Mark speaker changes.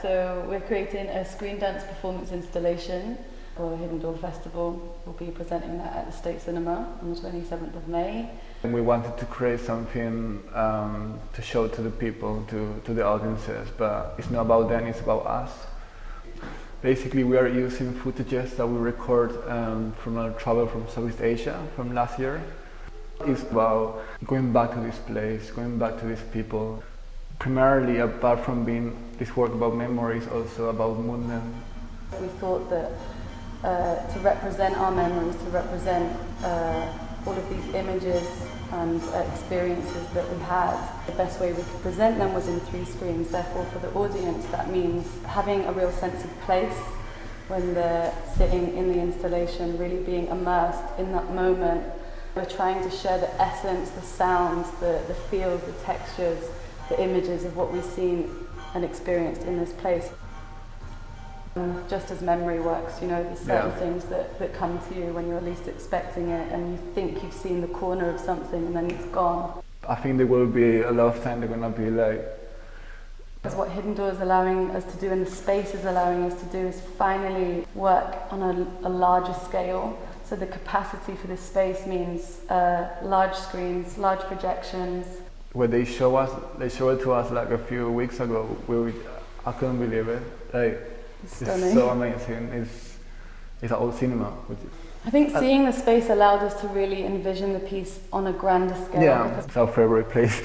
Speaker 1: so we're creating a Screendance performance installation for Hidden Door Festival. We'll be presenting that at the State Cinema on the 27th of May.
Speaker 2: And we wanted to create something to show to the people, to the audiences, but it's not about them, it's about us. Basically, we are using footages that we record from our travel from Southeast Asia from last year. It's about going back to this place, going back to these people. Primarily, apart from being this work about memories, also about movement.
Speaker 1: We thought that to represent our memories, to represent all of these images and experiences that we had, the best way we could present them was in 3 screens. Therefore, for the audience, that means having a real sense of place when they're sitting in the installation, really being immersed in that moment. We're trying to share the essence, the sounds, the feels, the textures, the images of what we've seen and experienced in this place. Just as memory works, you know, there's certain things that come to you when you're least expecting it, and you think you've seen the corner of something and then it's gone.
Speaker 2: I think there will be a lot of time they're gonna be like...
Speaker 1: Because what Hidden Door is allowing us to do, and the space is allowing us to do, is finally work on a larger scale. So the capacity for this space means large screens, large projections.
Speaker 2: When they showed it to us like a few weeks ago, I couldn't believe it. Like, it's so amazing. It's an old cinema.
Speaker 1: I think seeing the space allowed us to really envision the piece on a grander scale.
Speaker 2: Yeah, it's our favorite place